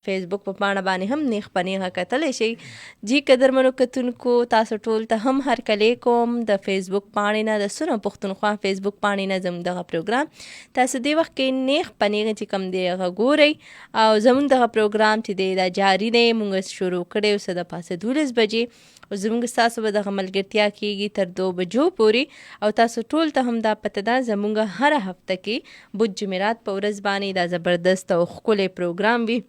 فیسبوک په پاڼه باندې هم نیغ په نیغه کتلی شئ. جی قدرمنو کتونکو تاسو ټول ته هم هرکلی کوم د فیسبوک پاڼې نه د سونه پښتونخوا فیسبوک پاڼې نه زموږ دغه پروګرام تاسو دې وخت کې نیغ په نیغه چې کوم دی هغه ګورئ او زموږ دغه پروګرام چې دی دا جاري دی موږ شروع کړی اوسه د پاسه 12 بجې او زموږ ستاسو به دغه ملګرتیا کیږي تر 2 بجو پورې او تاسو ټول ته هم دا پته ده زموږ هره هفته کې بود جمعرات په ورځ باندې دا زبردست او ښکلی پروګرام وي.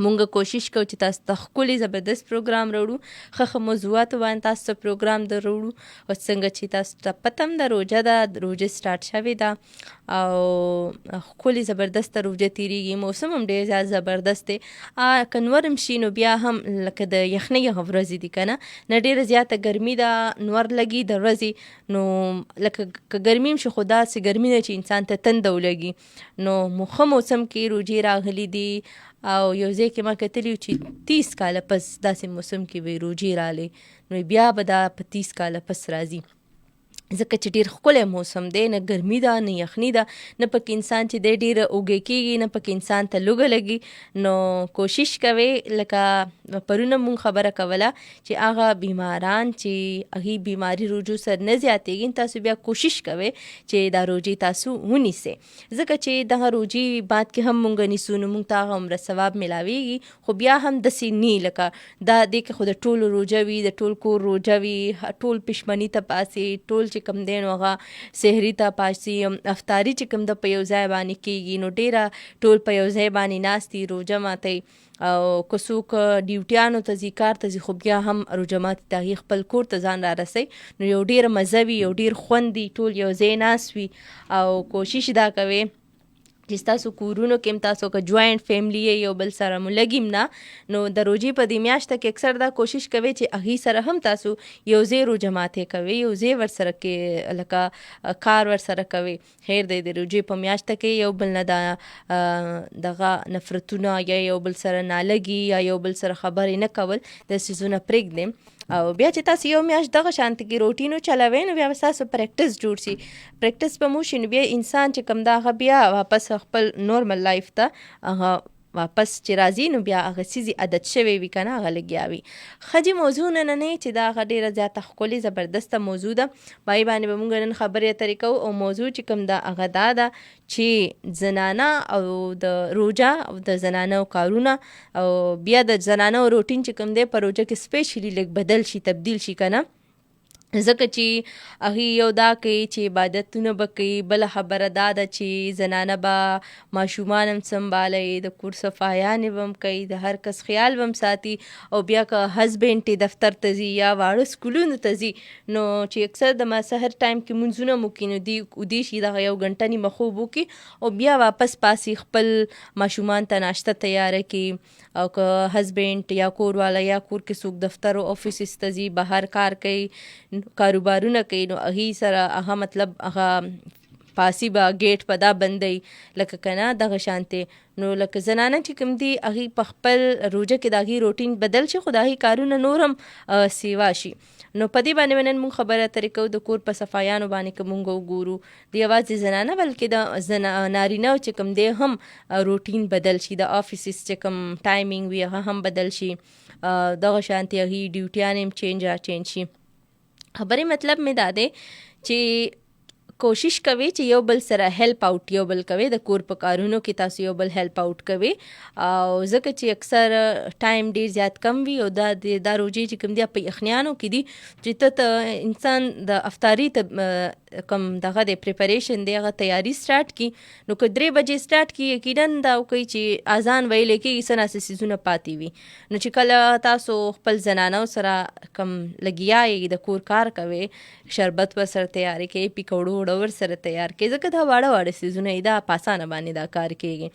مونږ کوشش کوو چې تاسو ته ښکلی زبردست پروګرام راوړو ښه موضوعاتو باندې تاسو ته پروګرام در راوړو او څنګه چې تاسو ته پته هم ده روژه ده روژه سټارټ شوې ده او ښکلې زبردسته روژه تېرېږي موسم هم ډېر زیات زبردست دی که نور هم شي نو بیا هم لکه د یخنۍ هغه ورځې دي که نه ډېره زیاته ګرمي ده نور لګي د ورځې نو لکه که ګرمي هم شي خو داسې ګرمي ده چې انسان ته تنده ولګي نو ښه موسم کې روژې راغلي دي او یو ځای کې ما کتلي چې 30 کاله پس داسې موسم کې وي روژې راغلې نو بیا به دا په 30 کاله پس راځي ځکه چې ډېر ښکلی موسم دی نه ګرمي ده نه یخني ده نه پکې انسان چې دی ډېر اوږې کېږي نه پکې انسان ته لوږه لګي نو کوشش کوئ لکه پرونه مونږ خبره کوله چې هغه بیماران چې هغې بیماري روژو سره نه زیاتېږي تاسو بیا کوشش کوئ چې دا روژې تاسو ونیسئ ځکه چې دغه روژې بعد کې هم مونږ نیسو نو مونږ ته هغه عمره ثواب میلاویږي خو بیا هم داسې نی لکه دا دې کې خو د ټولو روژه وي د ټول کور روژه وي ټول پشمني ته پاسې ټول چې کوم دی نو هغه سحري ته پاسي افطاري چې کوم د په یو ځای باندې کېږي نو ډېره ټول په یو ځای باندې ناست دي روژه ماتوي او که څوک ډیوټیانو ته ځي کار ته ځي خو بیا هم روژه ماتي ته هغې خپل کور ته ځان رارسوي نو یو ډېره مزه وي یو ډېر خوند وي ټول یو ځای ناست وي او کوشش دا کوئ چې ستاسو کورونو کې هم تاسو که جوائنټ فیملی یو بل سره مو لګیم نه نو د روژې په دې میاشته کې اکثر دا کوشش کوئ چې هغې سره هم تاسو یو ځای روژه ماتې کوئ یو ځای ورسره کې لکه کار ورسره کوئ خیر دی د روژې په میاشته کې یو بل نه دغه نفرتونه یا یو بل سره نالګي یا یو بل سره خبرې نه کول د څیزونه پرېږدئ او بیا چې تاسو یو میاشت دغه شانتي کې روټینو چلوئ نو بیا به ستاسو پریکټس جوړ شي پریکټس به مو شي نو بیا انسان چې کوم دا هغه بیا واپس خپل نورمل لایف ته هغه واپس چې راځي نو بیا هغه څیزې عادت شوی وي که نه هغه لګیا وي ښه جي موضوع نننۍ چې دا هغه ډېره زیاته ښکلې زبردسته موضوع ده په هغې باندې به مونږ نن خبرې اترې کوو او موضوع چې کوم ده هغه دا ده چې زنانه او د روژه او د زنانو کارونه او بیا د زنانو روټین چې کوم دی په روژه کې سپیشلی لږ بدل شي تبدیل شي که نه ځکه چې هغې یو دا کوي چې عبادتونه به کوي بله خبره دا ده چې زنانه به ماشومان هم سنبالوي د کور صفایانې به هم کوي د هر کس خیال به هم ساتي او بیا که هسبینډ یې دفتر ته ځي یا واړه سکولونو ته ځي نو چې اکثر د ماسحر ټایم کې مونځونه مو کوي نو دوی ودې شي دغه یو ګنټه نیمه خوب وکړي او بیا واپس پاسي خپل ماشومان ته ناشته تیاره کړي او که هسبینډ یا کور والا یا کور کې څوک دفتر او افیسز ته ځي بهر کار کوي کاروبارونه کوي نو هغې سره هغه مطلب هغه پاسي به ګیټ په دا بندوي لکه که نه دغه شانتې نو لکه زنانه چې کوم دي هغې په خپل روژه کې د هغې روټین بدل شي خو د هغې کارونه نور هم سیوا شي نو په دې باندې نن مونږ خبره اترې کوو د کور په صفایانو باندې که مونږ وګورو د یوازې زنانه بلکې د نارینه چې کوم دی هم روټین بدل شي د افیسز چې کوم ټایمینګ وي هغه هم بدل شي دغه شانتې هغې ډیوټیانې هم چینج شي خبرې مطلب مې دا دی چې کوشش کوي چې یو بل سره هیلپ آوټ یو بل کوي د کور په کارونو کې تاسو یو بل هیلپ آوټ کوي او ځکه چې اکثر ټایم ډېر زیات کم وي او دا روژې چې کوم دی په یخنیانو کې دي چې ته انسان د افطاري ته کوم دغه د پریپریشن دی هغه تیاری سټارټ کړي نو که 3 بجې سټارټ کړي یقینا دا وکړي چې اذان ویلی کېږي څه ناسې څیزونه پاتې وي نو چې کله تاسو خپل زنانو سره کم لګیا یې د کور کار کوئ شربت ورسره تیاری کوي پکوړو وړه ورسره تیار کوي ځکه دا واړه څیزونه یې دا په اسانه باندې دا کار کېږي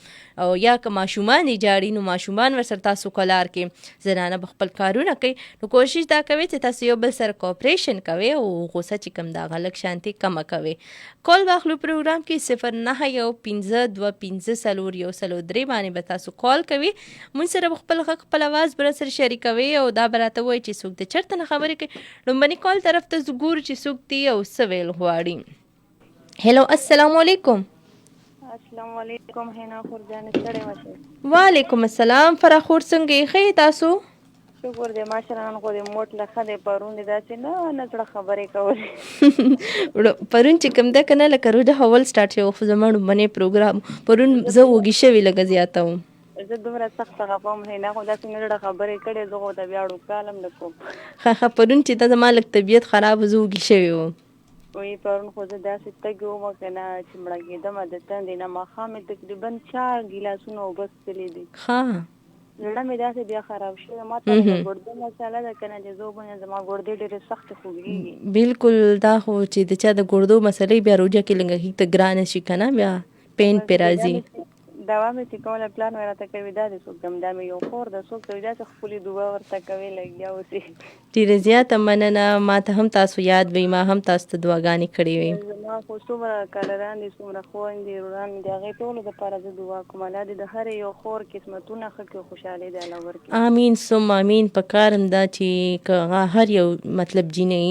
او یا که ماشومان یې جاړي نو ماشومان ورسره تاسو کلار کې زنانه به خپل کارونه کوي نو کوشش دا کوي چې تاسو یو بل سره کوپریشن کوئ او غوسه چې کوم د هغه لږ شانتي کمه کوئ کال واخلو پروګرام کې 091525 باندې به تاسو کال کوئ مونږ سره به خپل غږ خپل اواز به سره شریکوئ او دا به راته وایي چې څوک د چېرته نه خبرې کوي لومبني کال طرف ته ګورو چې څوک دي او څه ویل غواړي هلو السلام علیکم السلام علیکم هینا خور جان ستړي مشه. وعلیکم السلام فرح خور څنګه ښه تاسو؟ شکر دې ماشاءالله نن خو دې موټ لخه دې پرون دې داسې نه زړه خبرې کولې. پرون چې کوم ده کنه لکه روزه اول سٹارټ شو خو زما باندې پروګرام پرون زه وږي شوې لګه زیاته وم. زه دومره سخت غفم هینا خو داسې نه زړه خبرې کړې زه خو ته بیا اړو کالم نه کوم. ښه پرون چې دا زما لږ طبیعت خراب زه وږي شوې وم. وی پرون خو زه داسې تږې وم که نه چې مړه کېدم د تندې نه ماښام مې تقریبا 4 ګیلاسونه اوبه څښلي دي. زړه مې داسې بیا خراب شوی ما ته د ګردو مساله ده که نه چې زه وبنیم زما ګردې ډېرې سختې خوږېږي. بالکل دا خو چې د چا د ګردو مسلې بیا روژه کې لږ ته ګرانه شي که نه بیا پین پې راځي. دوا مې چې کومه پلان مې راته کوي دا دې څوک دم دا مې یو خور ده څوک ته وي داسې خپلې دعا ورته کوي لګیا اوسې. ډېره زیاته مننه ما ته هم تاسو یاد وئ ما هم تاسو ته دعاګانې کړې وې. زما خو څومره کالران دي څومره خویندې وران دي د هغې ټولو دپاره زه دعا کوم الله دې د هرې یو خور قسمتونه ښه کړي خوشحالۍ دې الله ورکړي. امین ثم امین. په کار هم دا چې که هر یو مطلب جینۍ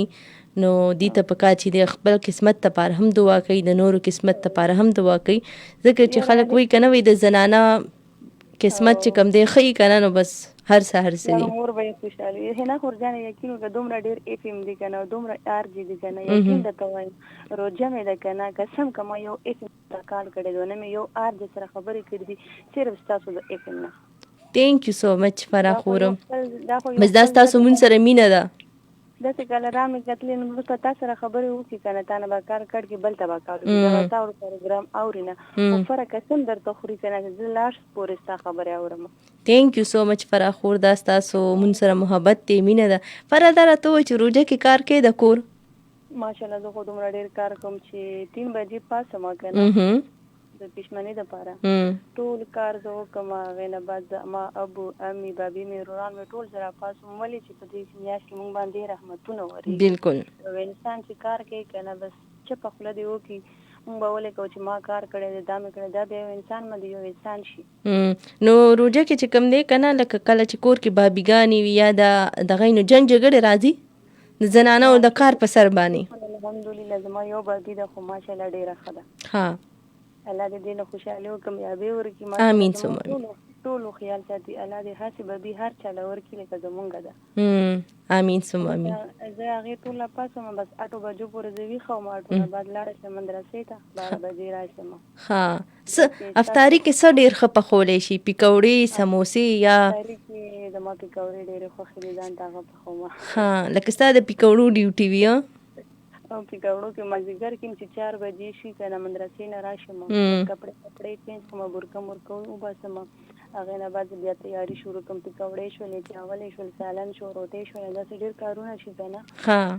نو دې ته پکار چې د خپل قسمت لپاره هم دعا کوي د نورو قسمت لپاره هم دعا کوي ځکه چې خلک وایي که نه وایي د زنانه قسمت چې کوم دی ښه یي که نه نو بس هر څه هر څه دي. مور به یې خوشحالي وي. هینا خور جانې یقین وکړه دومره ډېر اف ام دي که نه دومره آر جي دي که نه یقین درته وایم روژه مې ده که نه قسم که ما یو اف ام ته کال کړی دی نه مې یو آر جي سره خبرې کړي دي صرف ستاسو د اف ام نه. تھینک یو سو مچ فرح خورم. بس دا ستاسو مونږ سره مینه ده. داسې کالران مې کتلې نو وروسته تا سره خبرې وکړي که نه تا نه به کار کړ کې بل ته به کار وکړي تا ور پروګرام اوري نه خو فرق قسم درته خوري که نه چې زه لاس پورې ستا خبرې اورم. تھینک یو سو مچ فرح خور دا ستاسو مونږ سره محبت دی مینه ده. فرح دا راته ووایه چې روژه کې کار کوې د کور؟ ماشاءالله زه خو دومره ډېر کار کوم چې 3 بجې پاسم که نه د پښمنۍ دپاره ټول کار زه وکړم هغې نه بعد ما ابو امي بابي مې وروران مې ټول سره پاسم ولې چې په دې میاشت کې مونږ باندې رحمتونه ورېږي. بالکل یو انسان چې کار کوي که نه بس چپه خوله دې وکړي مونږ به ولې کوو چې ما کار کړی دی دا مې کړی دا بیا یو انسان باندې یو انسان شي. نو روژه کې چې کوم دی که نه لکه کله چې کور کې بابیګانې وي یا د دغې نو جنګ جګړې راځي د زنانو د کار په سر باندې. الحمدلله زما یو بابي ده خو ماشاءالله ډېره ښه ده. ها الله دې دې له خوشحالۍ او کامیابۍ ورکړي. امین ثم امین. ټولو خیال ساتي الله دې هسې بابي هر چا له ورکړي لکه زمونږ ده. امین ثم امین. زه هغې ټوله پاسم بس 8 بجو پورې زه ویښه وم 8 نه بعد لاړه شم مدرسې ته 12 بجې راشم. ها افطاري کې څه ډېر ښه پخولی شي پکوړې سموسې یا؟ افطاري کې زما پکوړې ډېرې خوښې دي ځان ته هغه پخومه. ها لکه ستا د پکوړو ډیوټي وي او پکوړو کې مازدیګر کې چې 4 بجې شي که نه مدرسې نه راشم کپړې چینج کړم برقه مرقه وباسم هغې نه بعد بیا تیاري شروع کړم پکوړې شولې چاولې شول سالن شو روټۍ شولې داسې ډېر کارونه شي که نه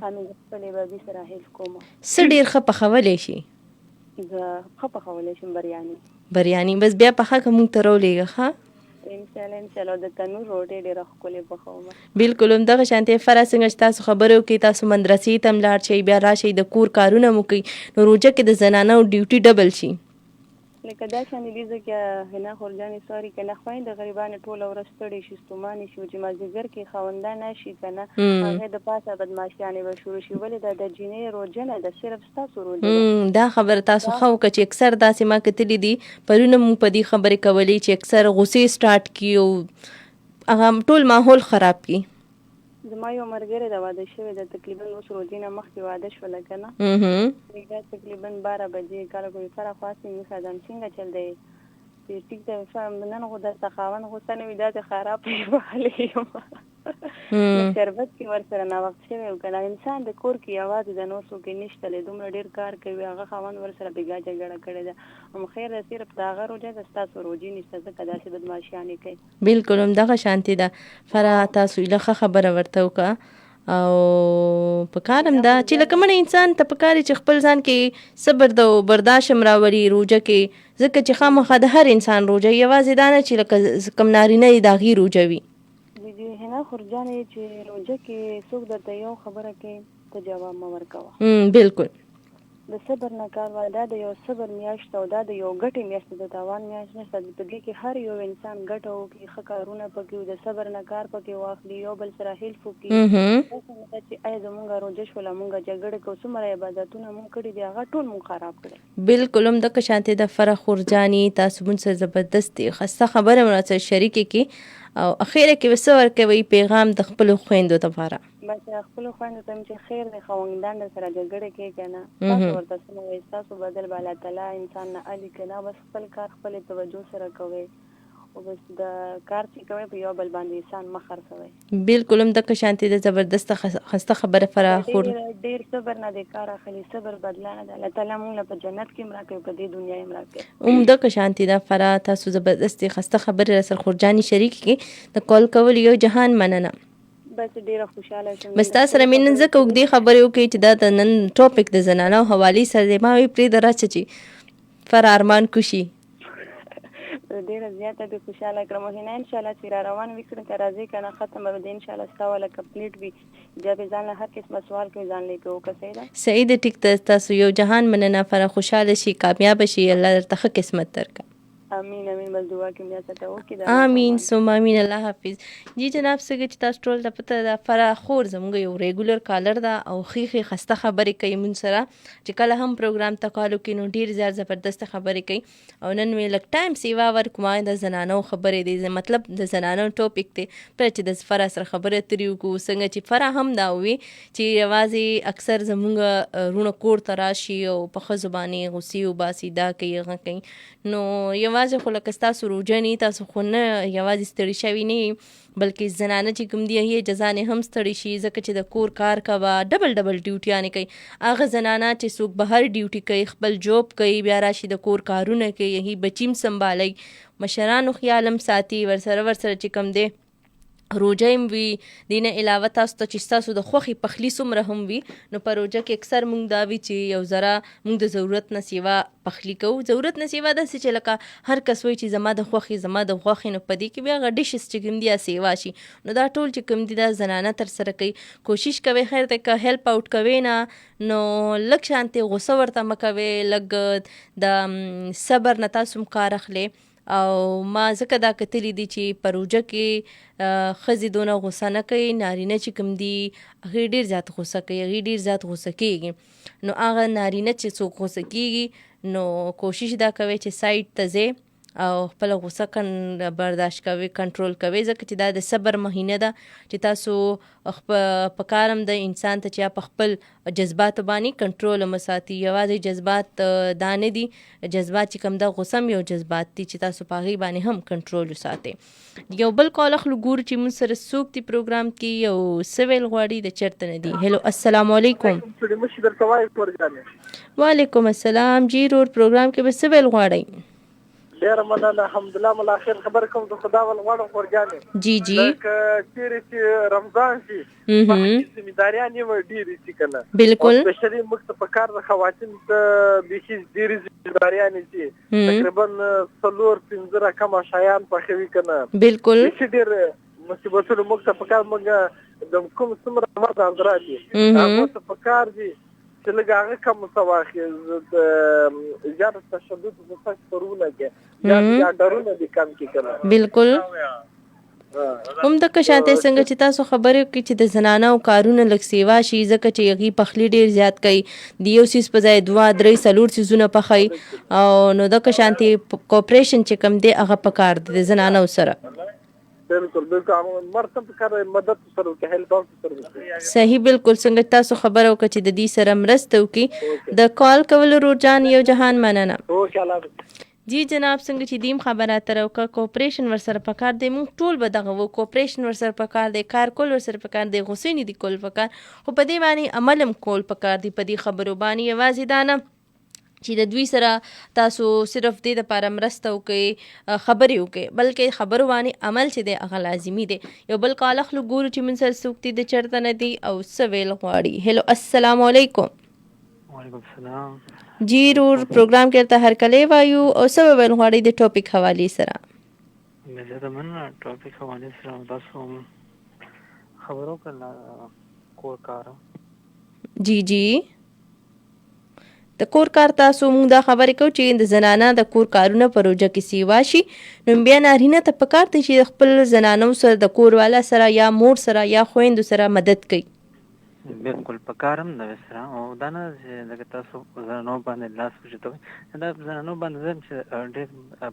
همې خپلې بابي سره هیلپ کوم. څه ډېر ښه پخولی شي؟ زه ښه پخولی شم بریاني بس بیا پخه که مونږ ته راولېږه ښه انشاءالله د تنور روټۍ ډېره ښکلې پخوم. بالکل همدغه شانتې فرح څنګه چې تاسو خبرې وکړئ تاسو مدرسې ته هم لاړ شئ بیا راشئ د کور کارونه مو کوئ نو روژه کې د زنانو ډیوټي ډبل شي. لکه دا شانې دي ځکه هنا خور جانې ساري که نه خویندې غریبانې ټوله ورځ ستړې شي ستومانې شي چې مازدیګر کې خاوندان راشي که نه هغې د پاسه بدماشیانې به شروع شي ولې دا د جینۍ روژه نه ده صرف ستاسو روژه ده. دا خبره تاسو ښه وکړه چې اکثر داسې ما کتلي دي پرونه مونږ په دې خبرې کولې چې اکثر غصې سټارټ کړي او هغه ټول ماحول خراب کړي. زما یو ملګری ده واده شوی ده تقریبا اوس روژې نه مخکې واده شوله که نه دا تقریبا 12 بجې کله کوي فرح خواستې موږ ادم څنګه چل دی چې ټیک ده نن خو درته خاوند غوسه نه وي داسې خراب وهلی یم شربت کې ورسره ناوخت شوی و که نه انسان د کور کې یوازې ده نور څوک یې نشته دی دومره ډېر کار کوي هغه خاوند ورسره بېګا جګړه کړې ده خیر ده صرف د هغه روژه ده ستاسو روژې نشته ځکه داسې بدماشیانې کوي. بالکل همدغه شانتې ده فرح تاسو ایله ښه خبره ورته وکړه او په کار هم ده چې لکه مړی انسان ته په کار چې خپل ځان کې صبر ده او برداشت هم راولي روژه کې ځکه چې خامخا د هر انسان روژه یوازې دا نه چې لکه کم نارینه یې د هغې روژه وي. هنا خور جانې چې روژه کې څوک درته یو خبره کوي ته جواب مه ورکوه. بالکل د صبر نه کار واخلي. دا د یو صبر میاشت او دا د یو ګټې میاشت د تاوان میاشت نشته. په دې کې هر یو انسان ګټه وکړي، ښه کارونه پکې د صبر نه کار پکې واخلي، یو بل سره هیلپ وکړي. داسې نه ده چې آیا زمونږ روژه شوله مونږ جګړه کوو، څومره عبادتونه مونږ کړي دي هغه ټول مونږ خراب کړي. بالکل هم دغه شانتې د فرح خورجاني تاسو مون سره زبردست دی خسته خبره مو سره شریکې کی او اخیره کې وسو ورکوي پیغام د خپل خويندو لپاره. بس خپل خويندو ته چې خیر دی، خاوندان سره جګړه کوي کنه، تاسو ورته سمو وایي، تاسو بدل بالا تعالی انسان نه علي کنه، بس خپل کار خپل توجه سره کوي او بس د کار چې کوي په یو بل باندې انسان مخ خرڅوي. بالکل هم دغه شانتې د زبردست خسته خبره فرح خور ډیر صبر نه دی کار اخلي، صبر بدلا نه ده. الله تعالی موږ په جنت کې مراکې په دې دنیا کې مراکې دغه شانتې د فرح تاسو زبردست خسته خبره سره خورجاني شریک کی د کال کول یو جهان مننه. بس ډیره خوشاله شوم. بس تاسو سره مين ځکه وګدي خبرې وکړي چې دا د نن ټاپک د زنانو حواله سره ما وی پرې دراچ چې فر ارمان کوشي ډیره زیاته به خوشاله کړم. هینا ان شاء الله چې را روان وکړم ته راځي کنه ختم به ان شاء الله ستاوله کمپلیټ وي. جب ځان له هر قسمه سوال کوي ځان لیکو که سعید ټیک تاسو یو جهان مننه فر خوشاله شي کامیاب شي الله درته قسمت درکا. امين امين بس دعا کې میا ته وکړه. امين ثم امين الله حافظ. جی جناب سګه چې تاسو ټول د پته د فرا خور زموږ یو ریګولر کالر دا او خيخي خسته خبرې کوي مون سره چې کله هم پروګرام ته کالو کې نو ډیر زیات زبردست خبرې کوي او نن وی لک ټایم سیوا ور کومه د زنانو خبرې دي مطلب د زنانو ټاپک ته پر چې د فرا سره خبرې تریو کو څنګه چې فرا هم دا وي چې आवाज اکثر زموږ رونه کور تراشي او په خزبانی غوسی او باسي دا کوي غي نو یوازې خو لکه تاسو روجنی تاسو خو نه یوازې ستړي شوي نه بلکې زنانه چې کوم دی هي جزا نه هم ستړي شي ځکه چې د کور کار کوه ډبل ډیوټیانې کوي هغه زنانه چې څوک بهر ډیوټي کوي خپل جوب کوي بیا راشي د کور کارونه کوي هي بچیم سنبالي مشرانو خیالم ساتي ورسره چې کوم دی روجایم وی دینه علاوه تاسو ته چې تاسو د خوخي پخلی سمره هم وی نو په روجا کې اکثر مونږ دا وی چې یو ذره مونږ د ضرورت نه سیوا پخلی کوو ضرورت نه سیوا د چې لکه هر کس وی چې زما د خوخي نو پدې کې بیا غډیشس چې کوم دی سیوا شي نو دا ټول چې کوم دی د زنانه تر سره کوي کوشش کوي خیر ته که هیلپ اوټ کوي نه نو لک شانته غوسه ورته مکوي لګ د صبر نه تاسو کار اخلي او ما ځکه دا کتلی دي چې پروژه کې خزي دونه غوسه نه کوي نارینه چې کوم دي هغه ډیر زیات غوسه کوي هغه ډیر زیات غوسه کیږي نو هغه نارینه چې څوک غوسه کیږي نو کوشش دا کوي چې سایت ته ځي او خپل غوسه برداشت کوي کنټرول کوي ځکه چې دا د صبر مهینه ده چې تاسو په کارم د انسان ته چې په خپل جذبات باندې کنټرول مساتي یوازې جذبات دانه دي جذبات چې کوم د غوسم یو جذبات دي چې تاسو په غي باندې هم کنټرول وساتئ یو بل کال خلک ګور چې مون سره سوق دی پروګرام کې یو سویل غواړي د چرته نه دی هلو السلام علیکم وعلیکم السلام جی رور پروګرام کې به سویل غواړي ډیر مننه الحمدلله ملا خیر خبر کوم د خدا ول غواړم ورګانې جی جی چې رمضان شي ذمہداریان یې ډیر شي کنه بالکل بشری مکتب کار د خواتین ته به ډیر ذمہداریان شي تقریبا 3-5 کم شایان په خوي کنه بالکل چې ډیر مصیبتونو مکتب کار موږ د کوم څومره مرد حضرات هغه په کار دي چې لږه کم متواخذ د زیات تشدد په فاش پرونه کې یا ډرونه دي کم کې کنه بالکل هم د کشاته څنګه چې تاسو خبرې کوي چې د زنانو کارونه لک سیوا شي ځکه چې یغي پخلی ډیر زیات کوي دیو سیس په ځای 2-3 سلور سيزونه پخای او نو د کشانتي کوپریشن چې کم دی هغه پکار د زنانو سره بالکل مرتب کار مدد سره کې هیلپ اوټ سره صحیح بالکل څنګه تاسو خبرو کچ د دې سره مرسته وکي د کال کول روجان یو جهان مننه جی جناب څنګه چې دیم خبره تر او کوپریشن ورسره پکار دی مونږ ټول به دغه وو کوپریشن ورسره پکار دی کار کول ورسره پکار دی غوسې نه دی کول پکار خو په دې باندې عملم کول پکار دی په دې خبرو باندې یوازې دانه چې د دوی سره تاسو صرف دې لپاره مرسته وکړي خبرې وکړي بلکې خبرو باندې عمل چې دی هغه لازمي دی یو بل کال خلک ګورو چې من سره سوکتي د چرته نه دی او سویل غواړي هلو السلام علیکم وعلیکم السلام جی رور پروګرام کې ته هر کله وایو او سویل غواړي د ټاپک حواله سره مې زه من ټاپک حواله سره تاسو خبرو کړل کور کار جی جی د کور کار تاسو موږ دا خبرې کوو چې د زنانه د کور کارونه په روژه کې سیوا شي نو بیا نارینه ته پکار دی چې خپل زنانو سره د کور والا سره یا مور سره یا خویندو سره مدد کوي. بالکل په کار هم نه سره او دا نه چې لکه تاسو زنانو باندې لاس وچتوئ دا زنانو باندې زم چې ډېر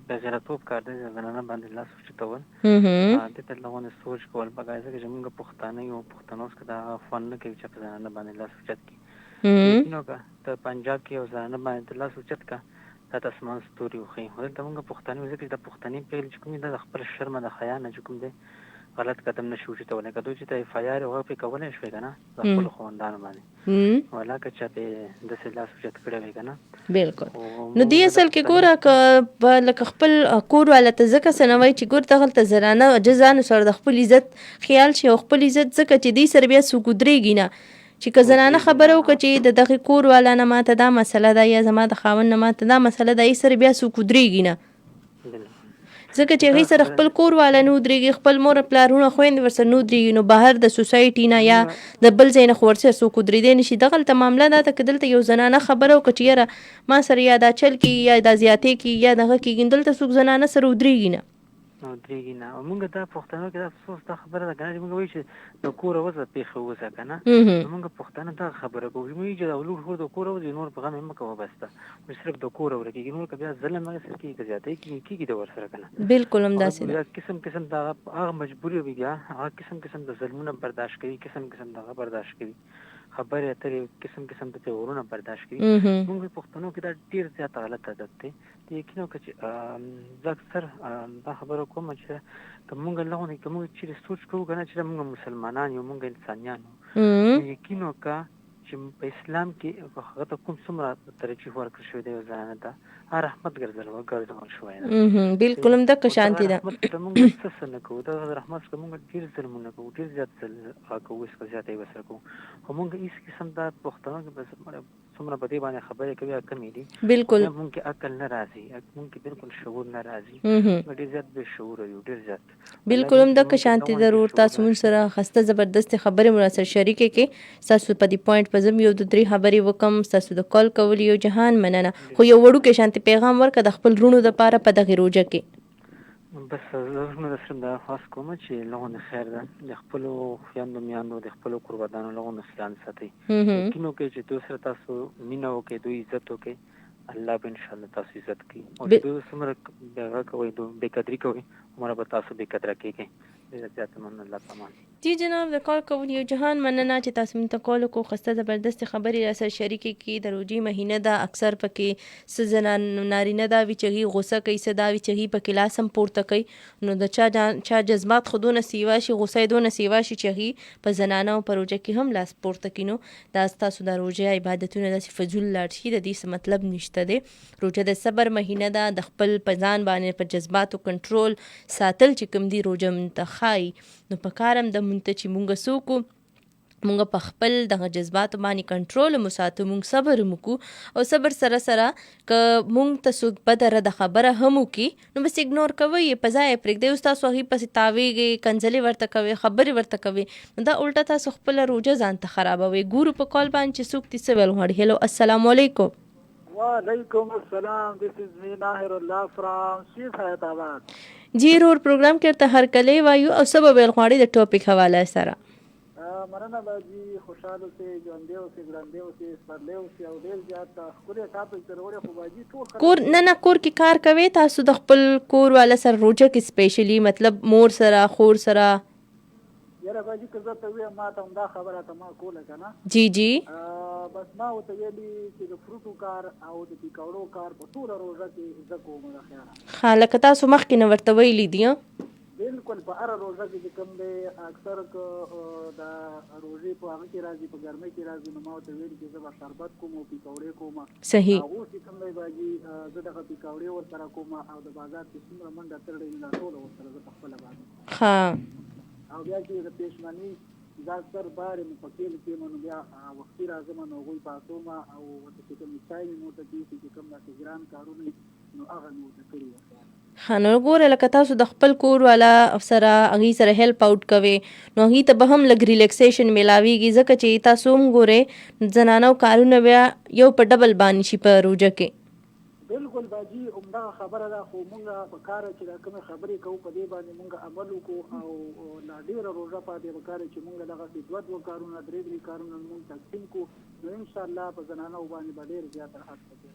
بېغیرتوب کار دی زنانو باندې لاس وچتول دې ته لغونې سوچ کول پکار دی چې موږ پښتانه یو پښتنو څخه دا خوند نه کوي چې په زنانو باندې لاس وچت کړي نو که ته پنجاب کې یو زنانه باندې لاس وچت کا دا د اسمان ستوري وښیي خو دلته موږ پښتانه یو ځکه چې د پښتني پیل چې کوم دی د خپل شرمه د حیا نه چې کوم دی غلط قدم نشي وچتولی که دوی چې ته اف آی آر هغه پرې کولی شوې که نه د خپلو خاوندانو باندې ولا که چا پرې داسې لاس اوچت کړی وی که نه بالکل نو دې اصل کې ګوره که لکه خپل کور والا ته ځکه څه نه وایي چې ګوره دغلته زنانه جزانو سره د خپل عزت خیال شي او خپل عزت ځکه چې دې سره بیا څوک ودرېږي نه چې که زنانه خبره وکړه چې د دغې کور والا نه ماته دا مسله ده یا زما د خاوند نه ماته دا مسله ده یې سره بیا څوک ودرېږي نه ځکه چې هغې سره خپل کور والا نه ودرېږي خپل مور پلارونه خویندې ورسره نه ودرېږي نو بهر د سوسایټي نه یا د بل ځای نه خو ورسره څوک ودرېدی نه شي دغلته معامله دا ده که دلته یو زنانه خبره وکړه چې یاره ما سره یا دا چل کېږي یا دا زیاتې کېږي یا دغه کېږي دلته څوک زنانه سره ودرېږي نه ودرېږي نه او موږ دا پښتنو کې دا افسوس دا خبره ده که نه چې موږ وایو چې د کوره وځه پېښه وځه که نه نو موږ پښتانه دغه خبره کوو موږ وایو چې دا لور خور د کوره وځي نور په غم یې مه کوه بس ته موږ صرف د کوره ورکېږي نور که بیا ظلم هغې سره کېږي که زیاتی کېږي د ورسره که نه بالکل همداسې ده قسم قسم د هغه مجبوري وي بیا هغه قسم قسم د ظلمونه برداشت کوي قسم قسم د هغه برداشت کوي خبرې اترې قسم قسم د پیغورونه برداشت کوي موږ پښتنو کې دا ډېر زیات غلط عادت دی یقینا که چې زه اکثر دا خبره کوم چې که موږ لغونې که موږ چیرې سوچ کوو که نه چې موږ مسلمانان یو موږ انسانیان یو یقینا که چې په اسلام کې هغه ته کوم څومره ترجیح ورکړل شوی دی یو زنانه ته هغه رحمت ګرځول شوی ده بالکل همدغه شانتې ده رحمت ته موږ څه نه کوو دغه رحمت څخه موږ ډېر ظلمونه کوو ډېر زیات هغه کوو څخه زیاتی ورسره کوو خو موږ هېڅ قسم دا پښتنو کې بس څومره په دې باندې خبرې کوي کمې دي بالکل موږ کې عقل نه راځي موږ کې بالکل شعور نه راځي ډېر زیات بې شعوره یو ډېر زیات بالکل همدغه شانتې ده ورور تاسو مونږ سره ښایسته زبردستې خبرې مو راسره شریکې کړې ستاسو په دې پوینټ په زه یو د درې خبرې وکړم ستاسو د کال کول یو جهان مننه خو یو وړوکی شانتې پیغام ورکړه د خپل وروڼو دپاره په دغې روژه کې بس زه هم در سره دا خاص کوم چې لغونې خیر ده د خپلو خویندو میندو د خپلو قربانانو لغونې خیال ساتئ یقین وکړئ چې دوی سره تاسو مینه وکړئ دوی عزت وکړئ الله به انشاءالله تاسو عزت کوي او چې دوی څومره هغه کوئ بېقدري کوئ هغومره به تاسو بېقدره کېږئ ډېره زیاته مننه الله پامان جی جناب د کال کول یو جهان مننه چې تاسو موږ ته کال وکړو ښایسته زبردستې خبرې راسره شریکې کړي د روژې مهینه ده اکثر پکې څه نارینه دا وي چې هغوی غوسه کوي څه دا وي چې هغوی پکې لاس هم پورته کوي نو د چا جذبات خو دونه سیوا شي غوسه یې دونه سیوا شي چې هغوی په زنانه او په روژه کې هم لاس پورته کړي نو دا ستاسو د روژې عبادتونه داسې فضول لاړ شي د دې څه مطلب نشته دی روژه د صبر مهینه ده د خپل په ځان باندې په جذباتو کنټرول ساتل چې کوم دی روژه مونږ ته ښایي نو په کار هم د مونږ ته چې مونږ څوک مونږ په خپل دغه جذباتو باندې کنټرول هم وساتو مونږ صبر هم وکړو او صبر سره سره که مونږ ته څوک بده رده خبره هم وکړي نو بس اګنور کوئ یې په ځای یې پرېږدئ اوس تاسو هغې پسې تاویږئ کنځلې ورته کوئ خبرې ورته کوئ نو دا الټه تاسو خپله روژه ځان ته خرابوئ ګورو په کال باندې چې څوک دې څه ویل غواړي هلو السلام علیکم وعلیکم السلام this is me ناهر الله from شیخ حیات آباد جی رور پروګرام کې ورته هرکلی وایو او څه به ویل غواړي د ټاپک حواله سره مننه باجي خوشحال اوسئ ژوندی اوسئ ګړندی اوسئ سپرلی اوسئ او ډېر زیات ښکلی ټاپک در وړی خو باجي ټول کور نه کور کې کار کوئ تاسو د خپل کور والا سره روژه کې سپیشلی مطلب مور سره خور سره یاره باجي که زه ته ویم ما ته همدا خبره ته ما کوله که نه جی جی بس ما ورته ویلي چې د فروټو کار او د پیکوړو کار په ټوله روژه کې زه کوم د خیره ښه لکه تاسو مخکې نه ورته ویلي دي بالکل په هره روژه کې چې کوم دی اکثر که د روژې په هغه کې راځي په ګرمۍ کې راځي نو ما ورته ویلي چې زه به شربت کوم او پیکوړې کوم صحیح اوس چې کوم دی باجي زه دغه پیکوړې ورسره کوم او د بازار کې څومره منډه ترړې دا ټوله ورسره زه په خپله باندې ښه او بیا چې د پېشمني دا اکثر بارې مې په کیل کې نو بیا وختي راځم نو هغوی پاسوم او ورته چې کوم چای مې ورته کېږي چې کوم داسې ګران کارونه نو هغه مې ورته کړي ښه نو ګوره لکه تاسو د خپل کور والا سره هغې سره هیلپ آوټ کوئ نو هغې ته به هم لږ ریلیکسیشن میلاویږي ځکه چې تاسو هم ګورئ زنانو کارونه بیا یو په ډبل باندې شي په روژه کې. بالکل باجی همدغه خبره ده خو مونږ په کار چې دا کومې خبرې کوو په دې باندې مونږ عمل وکړو او لا ډېره روژه پاتې په کار چې مونږ دغسې دوه کارونه درې کارونه مونږ تقسیم کړو نو انشاءالله په زنانو باندې به ډېر زیات راحت پکې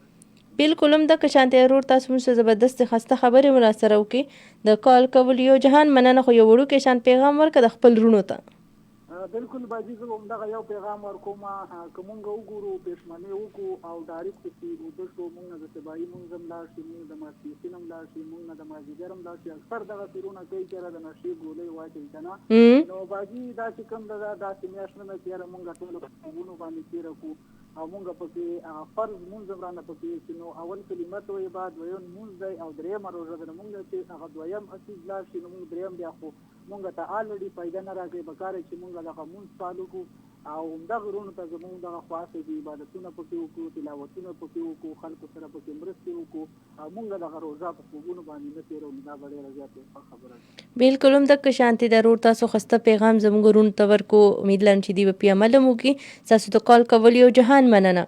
بالکل هم دغه شانتې ورور تاسو موږ ته زبردست خسته خبرې مو راسره وکړې د کال کولو یو جهان مننه خو یو وړوکی شان پیغام ورکړه د خپل وروڼو ته. بالکل باجی زه همدغه یو پیغام ورکوم که مونږ وګورو پېشمنۍ وکړو او ډایرکټ پسې اوده شو مونږ نه د سبایي مونځ هم لاړ شي مونږ د ماسپښین هم لاړ شي مونږ نه د مازدیګر هم لاړ شي اکثر دغه تېرونه کوي چېرې د نشې ګولۍ واچوي که نه نو باجي دا چې کوم ده داسې میاشت نه ده چې یاره مونږ ټولو په خوبونو باندې تېره کړو او مونږ پکې فرض مونځ هم رانه پکې چې نو اول کلمه ته وایي بعد دویم مونځ دی او درېیمه روژه ده نو مونږ چې هغه دویم اسیز لاړ شي نو مونږ درېیم بیا خو مونږ ته الریډي فایده نه راکوي پکار چې مونږ دغه مونځ چالو کړو او همدغه وروڼو ته زمونږ دغه خواښې دي عبادتونه پکې وکړو تلاوتونه پکې وکړو خلکو سره پکې مرستې وکړو او مونږ دغه روژه په خوبونو باندې نه تېروو دا به ډېره زیاته ښه خبره ده. بالکل هم دغه شانتې ده ورور تاسو خسته پیغام زموږ وروڼو ته ورکړو امید لرم چې دوی به پرې عمل هم وکړي. ستاسو د کال کول یو جهان مننه.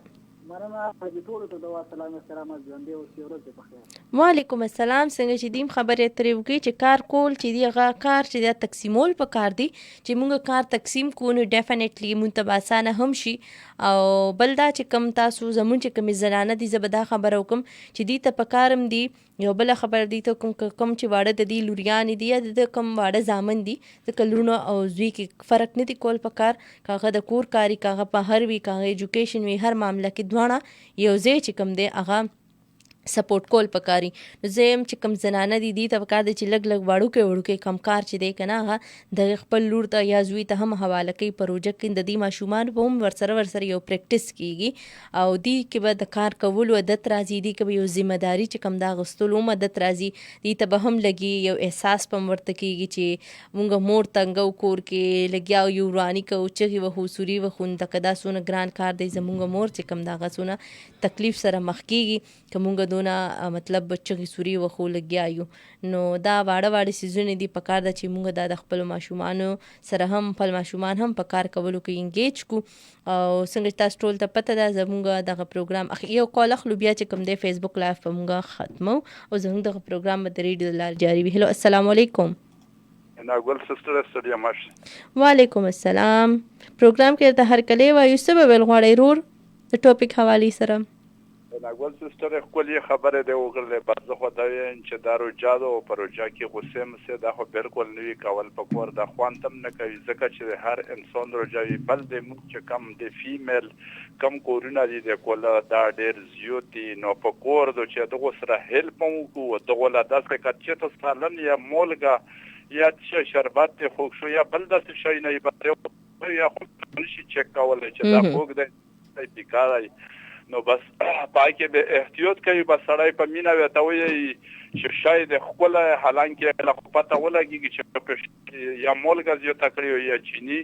ټولو ته دعا سلام احترامات ژوندی اوسئ ورځ په خیر. وعلیکم السلام. څنګه چې دیم خبرې اترې وکړي چې کار کول چې دی هغه کار چې دا تقسیمول په کار دی چې موږ کار تقسیم کوو نو ډیفینټلی موږ ته به اسانه هم شي او بل دا چې کم تاسو زموږ چې کومې زنانه دي زه به دا خبره وکړم چې دوی ته په کار هم دي یو بله خبره دوی ته کوم چې واړه د دې لوریانې دي یا د کوم واړه زامن دي ځکه لوڼو او زوی کې فرق نه دی کول په کار که هغه د کور کاري که هغه په هر وي که هغه ایجوکیشن وي هر معامله کې دواړه یو ځای چې کوم دی هغه سپورټ کول پکاري. نو زه یم چې کوم زنانه دي دوی ته پکار دی چې لږ وړوکی کم کار چې دی که نه هغه د خپل لور ته یا زوی ته هم حواله کوي په روژه کې د دې ماشومانو به هم ورسره یو پریکټس کیږي او دوی کې به د کار کولو عادت راځي دوی کې به یو ذمه داري چې کوم دا اخیستلو هم عادت راځي دوی ته به هم لګي یو احساس به هم ورته کیږي چې مونږ مور تنګو کور کې لګیا یو وراني کوو چغې وهو سوري وهو دکه دا څونه ګران کار دی زمونږ مور چې کوم د هغه څونه تکلیف سره مخ کیږي که مونږ دونه مطلب چغې سوري وخو لګیا یو نو دا واړه سیزونه دي پکار ده چې مونږ دا د خپل ماشومانو سره هم خپل ماشومان هم په کار کولو کې انګیج کو او څنګه تاسو ټول ته پته ده زمونږ دغه پروګرام یو کال اخلو بیا چې کوم دی فیسبوک لایف په مونږ ختمو او زمونږ دغه پروګرام به د ریډیو د لارې جاري وي. هلو السلام علیکم. ناګل سسټر استډیا ماش. وعلیکم السلام. پروګرام کې ته هر کله وایو څه به ویل غواړئ رور د ټاپک حوالې سره؟ ناګل سسټر خپلې خبره دی وکړلې بس زه خو دا وایم چې دا روژه ده او په روژه کې غصې مسې دا خو بالکل نه وي کول په کور دا خوند هم نه کوي ځکه چې هر انسان روژه وي بل د موږ چې کم د فیمیل کم کورونه دي د کوله دا ډېر زیات دي نو په کور دو چې دغه سره هیلپ هم وکړو دغه له داسې که چېرته سالن یا مالګه یا څه شربت دی خوږ شو یا بل داسې شی نه وي یا خو نشي چک کولی چې دا خوږ دی بیکاره وي نو بس پای کې به احتیاط کوي بس سړی په مینه ورته وایي چې شاید ښکلی حالانکې له خو پته ولګېږي چې یا مالګه زیاته کړې یا چیني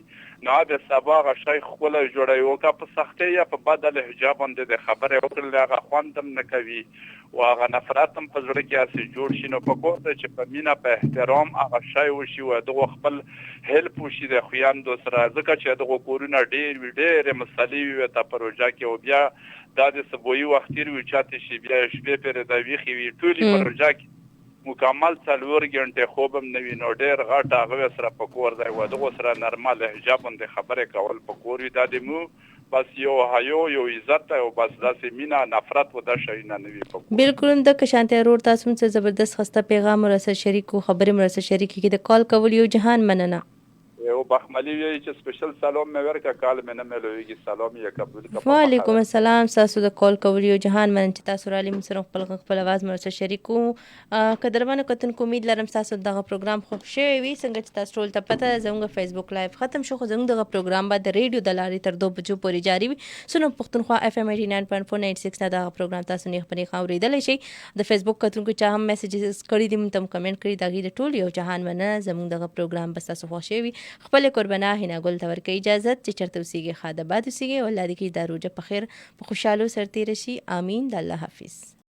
نو به سبا هغه شی ښکلی جوړوي او که په سختۍ یا په بده لهجه باندې د خبرې وکړلې هغه خوند هم نه کوي او هغه نفرت هم په زړه کې هسې جوړ شي نو په کور دی چې په مینه په احترام هغه شی وشي او دغه خپل هیلپ وشي د خویندو سره ځکه چې دغه کورونه ډېر وي ډېرې مسلې وي ورته په روژه کې او بیا دا د سبویي وخت تېر وي چاته شي بیا شپې پرې د ویښې وي ټولې په روژه کې مکمل 4 غنټې خوب هم نه وي نو ډېر غټ هغه سره په کور دی او دغه سره نرمه لهجه باندې خبرې کول په کور وي دا د مو بس یو یو عزت او بس داسې مینا نفرت و دا شي نه وي په کور. بالکل د کشانته رور تاسو څخه زبردست خسته پیغام ورسره شریکو خبرې مرسته شریکي کې د کال کول یو جهان مننه. یو بخملی وی چې سپیشل سلام مې ورکړه کال مې نه ملويږي سلام یې قبول کړه. وعلیکم السلام. تاسو د کال کول یو جهان من چې تاسو را لیم سره خپل आवाज مرسته شریکو قدرمنو کتونکو امید لرم تاسو دغه پروګرام خوښ شوی وي څنګه چې تاسو ټول ته پته زموږ فیسبوک لایف ختم شو خو زموږ دغه پروګرام به د ریډیو د لارې تر 2 بجو پورې جاری وي سونو پښتونخوا FM 89.496 نه دغه پروګرام تاسو نه خبرې خاورېدلی شي د فیسبوک کتونکو چې هم میسیجز کړي دي مونږ کمنټ کړي دغه د ټول یو جهان مننه زموږ دغه پروګرام بس تاسو خوښ شوی خپل قربانه هینا ګل ته ورکړئ اجازه چې چرته اوسیږي خاده باد اوسیږي او الله دې کې دا روژه په خیر په خوشحالو سره تېره شي امین د الله حافظ.